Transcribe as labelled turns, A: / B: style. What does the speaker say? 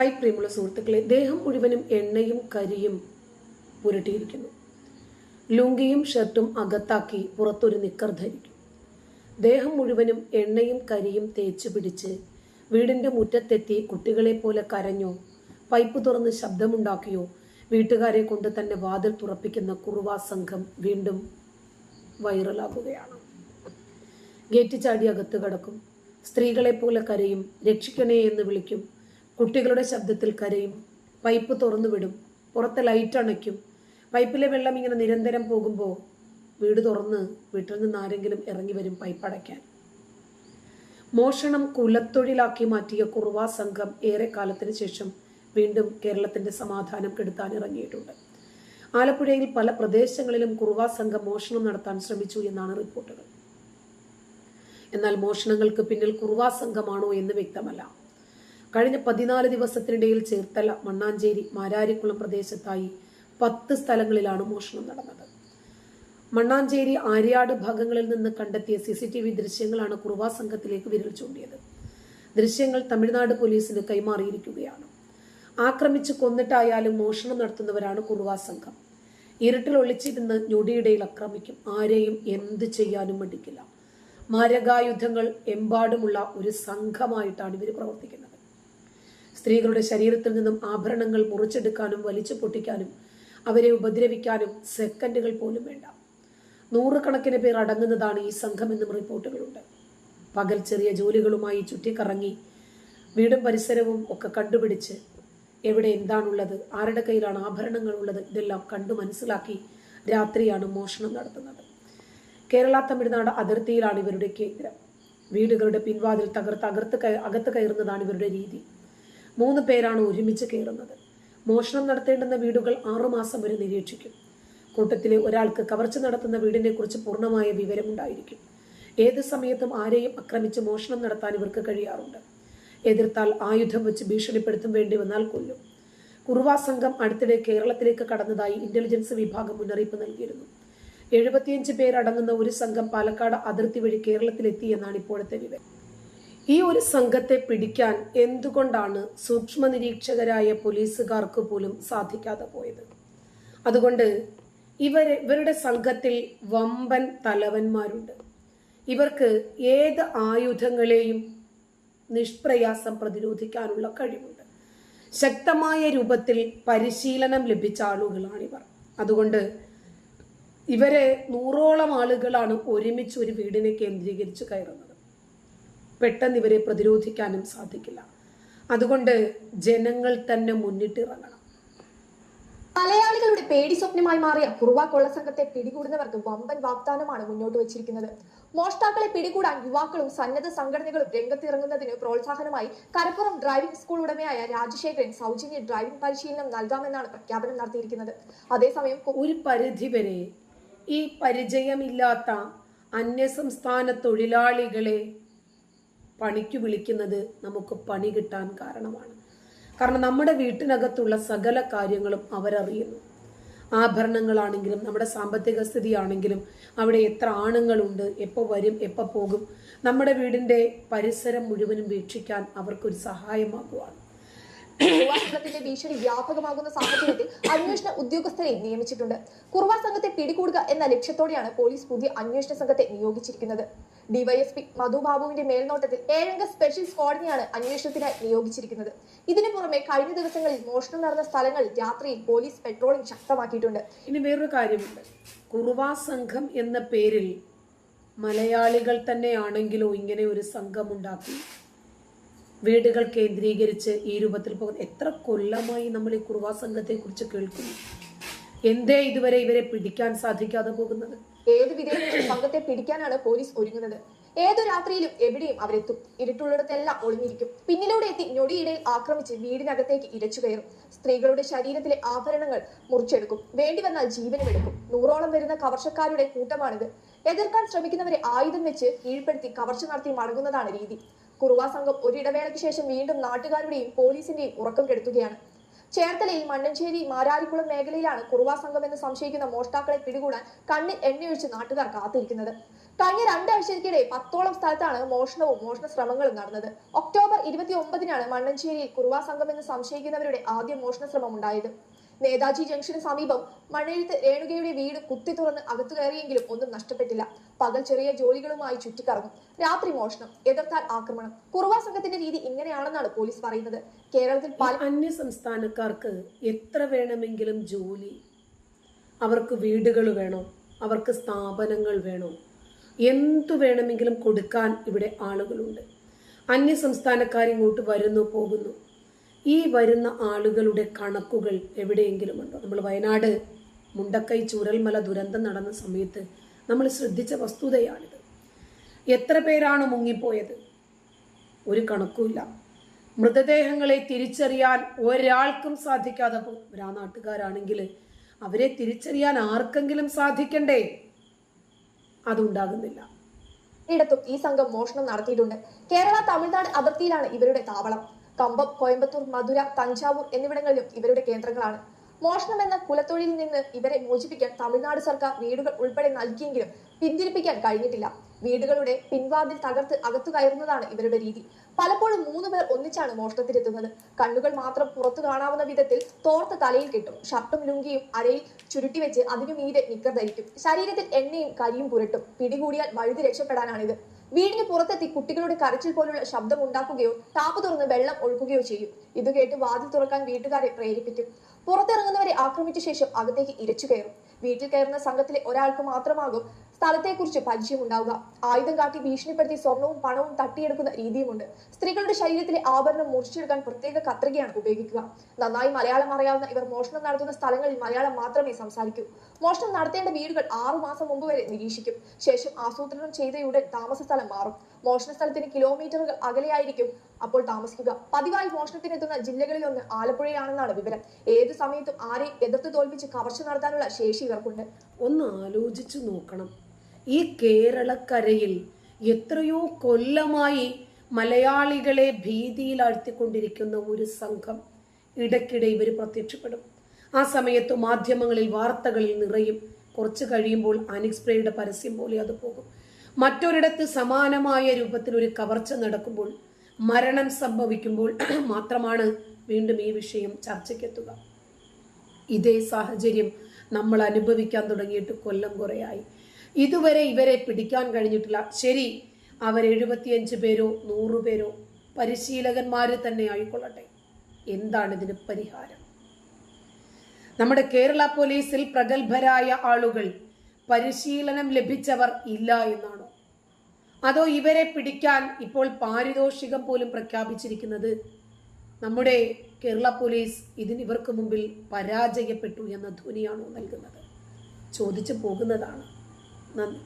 A: Hi പ്രിയമുള്ള സുഹൃത്തുക്കളെ, ദേഹം മുഴുവനും എണ്ണയും കരിയും പുരട്ടിയിരിക്കുന്നു. ലുങ്കിയും ഷർട്ടും അകത്താക്കി പുറത്തൊരു നിക്കർ ധരിക്കും. ദേഹം മുഴുവനും എണ്ണയും കരിയും തേച്ചു പിടിച്ച് വീടിന്റെ മുറ്റത്തെത്തി കുട്ടികളെ പോലെ കരഞ്ഞോ, പൈപ്പ് തുറന്ന് ശബ്ദമുണ്ടാക്കിയോ വീട്ടുകാരെ കൊണ്ട് തന്നെ വാതിൽ തുറപ്പിക്കുന്ന കുറുവാ സംഘം വീണ്ടും വൈറലാകുകയാണ്. ഗേറ്റ് ചാടി അകത്ത് കടക്കും. സ്ത്രീകളെ പോലെ കരയും, രക്ഷിക്കണേ എന്ന് വിളിക്കും. കുട്ടികളുടെ ശബ്ദത്തിൽ കരയും. പൈപ്പ് തുറന്നു വിടും. പുറത്തെ ലൈറ്റ് അണയ്ക്കും. പൈപ്പിലെ വെള്ളം ഇങ്ങനെ നിരന്തരം പോകുമ്പോൾ വീട് തുറന്ന് വീട്ടിൽ നിന്ന് ആരെങ്കിലും ഇറങ്ങി വരും പൈപ്പ് അടയ്ക്കാൻ. മോഷണം കുലത്തൊഴിലാക്കി മാറ്റിയ കുറുവാ സംഘം ഏറെക്കാലത്തിന് ശേഷം വീണ്ടും കേരളത്തിന്റെ സമാധാനം കെടുത്താൻ ഇറങ്ങിയിട്ടുണ്ട്. ആലപ്പുഴയിൽ പല പ്രദേശങ്ങളിലും കുറുവാ സംഘം മോഷണം നടത്താൻ ശ്രമിച്ചു എന്നാണ് റിപ്പോർട്ടുകൾ. എന്നാൽ മോഷണങ്ങൾക്ക് പിന്നിൽ കുറുവാ സംഘമാണോ എന്ന് വ്യക്തമല്ല. കഴിഞ്ഞ 14 ദിവസത്തിനിടയിൽ ചേർത്തല, മണ്ണാഞ്ചേരി, മാരാരിക്കുളം പ്രദേശത്തായി 10 സ്ഥലങ്ങളിലാണ് മോഷണം നടന്നത്. മണ്ണാഞ്ചേരി, ആര്യാട് ഭാഗങ്ങളിൽ നിന്ന് കണ്ടെത്തിയ CCTV ദൃശ്യങ്ങളാണ് കുറുവാ സംഘത്തിലേക്ക് വിരൽ ചൂണ്ടിയത്. ദൃശ്യങ്ങൾ തമിഴ്നാട് പോലീസിന് കൈമാറിയിരിക്കുകയാണ്. ആക്രമിച്ച് കൊന്നിട്ടായാലും മോഷണം നടത്തുന്നവരാണ് കുറുവാ സംഘം. ഇരുട്ടിൽ ഒളിച്ചിരുന്ന് ഞൊടിയിടയിൽ ആക്രമിക്കും. ആരെയും എന്ത് ചെയ്യാനും മടിക്കില്ല. മാരകായുധങ്ങൾ എമ്പാടുമുള്ള ഒരു സംഘമായിട്ടാണ് ഇവർ പ്രവർത്തിക്കുന്നത്. സ്ത്രീകളുടെ ശരീരത്തിൽ നിന്നും ആഭരണങ്ങൾ മുറിച്ചെടുക്കാനും വലിച്ചു പൊട്ടിക്കാനും അവരെ ഉപദ്രവിക്കാനും സെക്കൻഡുകൾ പോലും വേണ്ട. 100 കണക്കിന് പേർ അടങ്ങുന്നതാണ് ഈ സംഘമെന്നും റിപ്പോർട്ടുകളുണ്ട്. പകൽ ചെറിയ ജോലികളുമായി ചുറ്റിക്കറങ്ങി വീടും പരിസരവും ഒക്കെ കണ്ടുപിടിച്ച് എവിടെ എന്താണുള്ളത്, ആരുടെ കയ്യിലാണ് ആഭരണങ്ങൾ ഉള്ളത്, ഇതെല്ലാം കണ്ടു മനസ്സിലാക്കി രാത്രിയാണ് മോഷണം നടത്തുന്നത്. കേരള തമിഴ്നാട് അതിർത്തിയിലാണ് ഇവരുടെ കേന്ദ്രം. വീടുകളുടെ പിൻവാതിൽ അകത്ത് കയറുന്നതാണ് ഇവരുടെ രീതി. 3 പേരാണ് ഒരുമിച്ച് കയറുന്നത്. മോഷണം നടത്തേണ്ടുന്ന വീടുകൾ 6 മാസം വരെ നിരീക്ഷിക്കും. കൂട്ടത്തിലെ ഒരാൾക്ക് കവർച്ച നടത്തുന്ന വീടിനെ കുറിച്ച് പൂർണ്ണമായ വിവരമുണ്ടായിരിക്കും. ഏത് സമയത്തും ആരെയും ആക്രമിച്ച് മോഷണം നടത്താൻ ഇവർക്ക് കഴിയാറുണ്ട്. എതിർത്താൽ ആയുധം വെച്ച് ഭീഷണിപ്പെടുത്തും, വേണ്ടി വന്നാൽ കൊല്ലും. കുറുവാ സംഘം അടുത്തിടെ കേരളത്തിലേക്ക് കടന്നതായി ഇന്റലിജൻസ് വിഭാഗം മുന്നറിയിപ്പ് നൽകിയിരുന്നു. 75 പേരടങ്ങുന്ന ഒരു സംഘം പാലക്കാട് അതിർത്തി വഴി കേരളത്തിലെത്തി എന്നാണ് ഇപ്പോഴത്തെ വിവരം. ഈ ഒരു സംഘത്തെ പിടിക്കാൻ എന്തുകൊണ്ടാണ് സൂക്ഷ്മ നിരീക്ഷകരായ പോലീസുകാർക്ക് പോലും സാധിക്കാതെ പോയത്? അതുകൊണ്ട് ഇവരുടെ സംഘത്തിൽ വമ്പൻ തലവന്മാരുണ്ട്. ഇവർക്ക് ഏത് ആയുധങ്ങളെയും നിഷ്പ്രയാസം പ്രതിരോധിക്കാനുള്ള കഴിവുണ്ട്. ശക്തമായ രൂപത്തിൽ പരിശീലനം ലഭിച്ച ആളുകളാണിവർ. അതുകൊണ്ട് ഇവരെ 100ഓളം ആളുകളാണ് ഒരുമിച്ച് ഒരു വീടിനെ കേന്ദ്രീകരിച്ച് കയറുന്നത്. പെട്ടെന്ന് ഇവരെ പ്രതിരോധിക്കാനും സാധിക്കില്ല. അതുകൊണ്ട് ജനങ്ങൾ തന്നെ മുന്നിട്ടിറങ്ങണം.
B: മലയാളികളുടെ പേടി സ്വപ്നമായി മാറിയ കുറുവാ കൊള്ളസംഘത്തെ പിടികൂടുന്നവർക്ക് വമ്പൻ വാഗ്ദാനമാണ് മുന്നോട്ട് വച്ചിരിക്കുന്നത്. മോഷ്ടാക്കളെ പിടികൂടാൻ യുവാക്കളും സന്നദ്ധ സംഘടനകളും രംഗത്തിറങ്ങുന്നതിന് പ്രോത്സാഹനമായി കരപ്പുറം ഡ്രൈവിംഗ് സ്കൂൾ ഉടമയായ രാജശേഖരൻ സൗജന്യ ഡ്രൈവിംഗ് പരിശീലനം നൽകാമെന്നാണ് പ്രഖ്യാപനം നടത്തിയിരിക്കുന്നത്. അതേസമയം
A: ഒരു പരിധിവരെ ഈ പരിചയമില്ലാത്ത അന്യസംസ്ഥാന തൊഴിലാളികളെ പണിക്ക് വിളിക്കുന്നത് നമുക്ക് പണി കിട്ടാൻ കാരണമാണ്. കാരണം നമ്മുടെ വീട്ടിനകത്തുള്ള സകല കാര്യങ്ങളും അവരറിയുന്നു. ആഭരണങ്ങളാണെങ്കിലും നമ്മുടെ സാമ്പത്തിക സ്ഥിതിയാണെങ്കിലും അവിടെ എത്ര ആണുങ്ങളുണ്ട്, എപ്പോൾ വരും, എപ്പോൾ പോകും, നമ്മുടെ വീടിന്റെ പരിസരം മുഴുവനും വീക്ഷിക്കാൻ അവർക്കൊരു സഹായമാകുവാണ്.
B: കുറുവാ ഭീഷണി വ്യാപകമാകുന്ന സാഹചര്യത്തിൽ അന്വേഷണ ഉദ്യോഗസ്ഥരെ നിയമിച്ചിട്ടുണ്ട്. കുറുവാ സംഘത്തെ പിടികൂടുക എന്ന ലക്ഷ്യത്തോടെയാണ് പോലീസ് പുതിയ അന്വേഷണ സംഘത്തെ നിയോഗിച്ചിരിക്കുന്നത്. ഡിവൈഎസ്പി മധുബാബുവിന്റെ മേൽനോട്ടത്തിൽ 7 സ്പെഷ്യൽ സ്ക്വാഡിനെയാണ് അന്വേഷണത്തിനായി നിയോഗിച്ചിരിക്കുന്നത്. ഇതിനു പുറമെ കഴിഞ്ഞ ദിവസങ്ങളിൽ മോഷണം നടന്ന സ്ഥലങ്ങളിൽ രാത്രിയിൽ പോലീസ് പെട്രോളിംഗ് ശക്തമാക്കിയിട്ടുണ്ട്.
A: ഇനി വേറൊരു കാര്യമുണ്ട്. കുറുവാ സംഘം എന്ന പേരിൽ മലയാളികൾ തന്നെയാണെങ്കിലോ ഇങ്ങനെ ഒരു സംഘം ഉണ്ടാക്കി വീടുകൾ കേന്ദ്രീകരിച്ച് ഈ രൂപത്തിൽ പോകുന്ന എത്ര കൊല്ലമായി നമ്മൾ ഈ കുറുവാ സംഘത്തെ കുറിച്ച് കേൾക്കുന്നു. എന്തേ ഇതുവരെ ഇവരെ പിടിക്കാൻ സാധിക്കാതെ പോകുന്നത്?
B: ഏത് വിധേയനും സംഘത്തെ പിടിക്കാനാണ് പോലീസ് ഒരുങ്ങുന്നത്. ഏതു രാത്രിയിലും എവിടെയും അവരെത്തും. ഇരുട്ടുള്ളിടത്തെല്ലാം ഒളിഞ്ഞിരിക്കും. പിന്നിലൂടെ എത്തി ഞൊടിയിടയിൽ ആക്രമിച്ച് വീടിനകത്തേക്ക് ഇരച്ചു കയറും. സ്ത്രീകളുടെ ശരീരത്തിലെ ആഭരണങ്ങൾ മുറിച്ചെടുക്കും. വേണ്ടി വന്നാൽ ജീവനുമെടുക്കും. 100ഓളം വരുന്ന കവർച്ചക്കാരുടെ കൂട്ടമാണിത്. എതിർക്കാൻ ശ്രമിക്കുന്നവരെ ആയുധം വെച്ച് കീഴ്പ്പെടുത്തി കവർച്ച നടത്തി മടങ്ങുന്നതാണ് രീതി. കുറുവാ സംഘം ഒരിടവേളയ്ക്ക് ശേഷം വീണ്ടും നാട്ടുകാരുടെയും പോലീസിന്റെയും ഉറക്കം കെടുത്തുകയാണ്. ചേർത്തലയിൽ മണ്ണഞ്ചേരി മാരാരിക്കുളം മേഖലയിലാണ് കുറുവാ സംഘം എന്ന് സംശയിക്കുന്ന മോഷ്ടാക്കളെ പിടികൂടാൻ കണ്ണിൽ എണ്ണയൊഴിച്ച് നാട്ടുകാർ കാത്തിരിക്കുന്നത്. കഴിഞ്ഞ രണ്ടാഴ്ചയ്ക്കിടെ 10ഓളം സ്ഥലത്താണ് മോഷണവും മോഷണ ശ്രമങ്ങളും നടന്നത്. ഒക്ടോബർ 29-നാണ് മണ്ണഞ്ചേരിയിൽ കുറുവാ സംഘം എന്ന് സംശയിക്കുന്നവരുടെ ആദ്യ മോഷണ ശ്രമം ഉണ്ടായത്. നേതാജി ജംഗ്ഷന് സമീപം മണ്ണെഴുത്ത് രേണുകയുടെ വീട് കുത്തി തുറന്ന് അകത്തു കയറിയെങ്കിലും ഒന്നും നഷ്ടപ്പെട്ടില്ല. പകൽ ചെറിയ ജോലികളുമായി ചുറ്റിക്കറങ്ങും, രാത്രി മോഷണം, എതിർത്താൽ ആക്രമണം. കുറുവാ സംഘത്തിന്റെ രീതി ഇങ്ങനെയാണെന്നാണ് പോലീസ് പറയുന്നത്. കേരളത്തിൽ പല
A: അന്യ സംസ്ഥാനക്കാർക്ക് എത്ര വേണമെങ്കിലും ജോലി, അവർക്ക് വീടുകൾ വേണോ, അവർക്ക് സ്ഥാപനങ്ങൾ വേണോ, എന്തു വേണമെങ്കിലും കൊടുക്കാൻ ഇവിടെ ആളുകളുണ്ട്. അന്യ സംസ്ഥാനക്കാരിങ്ങോട്ട് വരുന്നു പോകുന്നു. ഈ വരുന്ന ആളുകളുടെ കണക്കുകൾ എവിടെയെങ്കിലും ഉണ്ടോ? നമ്മൾ വയനാട് മുണ്ടക്കൈ ചൂരൽമല ദുരന്തം നടന്ന സമയത്ത് നമ്മൾ ശ്രദ്ധിച്ച വസ്തുതയാണിത്. എത്ര പേരാണ് മുങ്ങിപ്പോയത്? ഒരു കണക്കുമില്ല. മൃതദേഹങ്ങളെ തിരിച്ചറിയാൻ ഒരാൾക്കും സാധിക്കാതെ പോകും. ആ നാട്ടുകാരാണെങ്കിൽ അവരെ തിരിച്ചറിയാൻ ആർക്കെങ്കിലും സാധിക്കണ്ടേ? അതുണ്ടാകുന്നില്ല.
B: ഇടത്തും ഈ സംഘം മോഷണം നടത്തിയിട്ടുണ്ട്. കേരള തമിഴ്നാട് അതിർത്തിയിലാണ് ഇവരുടെ താവളം. കമ്പം, കോയമ്പത്തൂർ, മധുര, തഞ്ചാവൂർ എന്നിവിടങ്ങളിലും ഇവരുടെ കേന്ദ്രങ്ങളാണ്. മോഷണം എന്ന കുലത്തൊഴിലിൽ നിന്ന് ഇവരെ മോചിപ്പിക്കാൻ തമിഴ്നാട് സർക്കാർ വീടുകൾ ഉൾപ്പെടെ നൽകിയെങ്കിലും പിന്തിരിപ്പിക്കാൻ കഴിഞ്ഞിട്ടില്ല. വീടുകളുടെ പിൻവാതിൽ തകർത്ത് അകത്തു കയറുന്നതാണ് ഇവരുടെ രീതി. പലപ്പോഴും 3 പേർ ഒന്നിച്ചാണ് മോഷണത്തിനെത്തുന്നത്. കണ്ണുകൾ മാത്രം പുറത്തു കാണാവുന്ന വിധത്തിൽ തോർത്ത് തലയിൽ കെട്ടും. ഷർട്ടും ലുങ്കിയും അരയിൽ ചുരുട്ടിവെച്ച് അതിനു മീതെ നിക്കർ ധരിക്കും. ശരീരത്തിൽ എണ്ണയും കരിയും പുരട്ടും. പിടികൂടിയാൽ വഴുതി രക്ഷപ്പെടാനാണിത്. വീടിന് പുറത്തെത്തി കുട്ടികളുടെ കരച്ചിൽ പോലുള്ള ശബ്ദം ഉണ്ടാക്കുകയോ ടാപ്പ് തുറന്ന് വെള്ളം ഒഴുക്കുകയോ ചെയ്യും. ഇത് കേട്ട് വാതിൽ തുറക്കാൻ വീട്ടുകാരെ പ്രേരിപ്പിക്കും. പുറത്തിറങ്ങുന്നവരെ ആക്രമിച്ച ശേഷം അകത്തേക്ക് ഇരച്ചു കയറും. വീട്ടിൽ കയറുന്ന സംഘത്തിലെ ഒരാൾക്ക് മാത്രമാകും സ്ഥലത്തെക്കുറിച്ച് പരിചയമുണ്ടാവുക. ആയുധം കാട്ടി ഭീഷണിപ്പെടുത്തി സ്വർണവും പണവും തട്ടിയെടുക്കുന്ന രീതിയുമുണ്ട്. സ്ത്രീകളുടെ ശരീരത്തിലെ ആഭരണം മുറിച്ചെടുക്കാൻ പ്രത്യേക കത്രികയാണ് ഉപയോഗിക്കുക. നന്നായി മലയാളം അറിയാവുന്ന ഇവർ മോഷണം നടത്തുന്ന സ്ഥലങ്ങളിൽ മലയാളം മാത്രമേ സംസാരിക്കൂ. മോഷണം നടത്തേണ്ട വീടുകൾ 6 മാസം മുമ്പ് വരെ നിരീക്ഷിക്കും. ശേഷം ആസൂത്രണം ചെയ്തയുടൻ താമസ സ്ഥലം മാറും. മോഷണ സ്ഥലത്തിന് കിലോമീറ്ററുകൾ അകലെയായിരിക്കും അപ്പോൾ താമസിക്കുക. പതിവായി മോഷണത്തിനെത്തുന്ന ജില്ലകളിലൊന്ന് ആലപ്പുഴയാണെന്നാണ് വിവരം. ഏതു സമയത്തും ആരെയും എതിർത്ത് തോൽപ്പിച്ച് കവർച്ച നടത്താനുള്ള ശേഷി ഇവർക്കുണ്ട്.
A: ഒന്ന് ആലോചിച്ചു നോക്കണം. ഈ കേരളക്കരയിൽ എത്രയോ കൊല്ലമായി മലയാളികളെ ഭീതിയിലാഴ്ത്തിക്കൊണ്ടിരിക്കുന്ന ഒരു സംഘം ഇടയ്ക്കിടെ ഇവർ പ്രത്യക്ഷപ്പെടും. ആ സമയത്ത് മാധ്യമങ്ങളിൽ വാർത്തകളിൽ നിറയും. കുറച്ച് കഴിയുമ്പോൾ അനിക്സ്പ്രേയുടെ പരസ്യം പോലെ അത് പോകും. മറ്റൊരിടത്ത് സമാനമായ രൂപത്തിൽ ഒരു കവർച്ച നടക്കുമ്പോൾ, മരണം സംഭവിക്കുമ്പോൾ മാത്രമാണ് വീണ്ടും ഈ വിഷയം ചർച്ചയ്ക്കെത്തുക. ഇതേ സാഹചര്യം നമ്മൾ അനുഭവിക്കാൻ തുടങ്ങിയിട്ട് കൊല്ലം കുറയായി. ഇതുവരെ ഇവരെ പിടിക്കാൻ കഴിഞ്ഞിട്ടില്ല. ശരി, അവർ 75 പേരോ 100 പേരോ പരിശീലകന്മാർ തന്നെ ആയിക്കൊള്ളട്ടെ. എന്താണ് ഇതിന് പരിഹാരം? നമ്മുടെ കേരള പോലീസിൽ പ്രഗത്ഭരായ ആളുകൾ, പരിശീലനം ലഭിച്ചവർ ഇല്ല എന്നാണോ? അതോ ഇവരെ പിടിക്കാൻ ഇപ്പോൾ പാരിതോഷികം പോലും പ്രഖ്യാപിച്ചിരിക്കുന്നത് നമ്മുടെ കേരള പോലീസ് ഇവർക്ക് മുമ്പിൽ പരാജയപ്പെട്ടു എന്ന ധ്വനിയാണോ നൽകുന്നത്? ചോദിച്ചു പോകുന്നതാണ്. നന്ദി.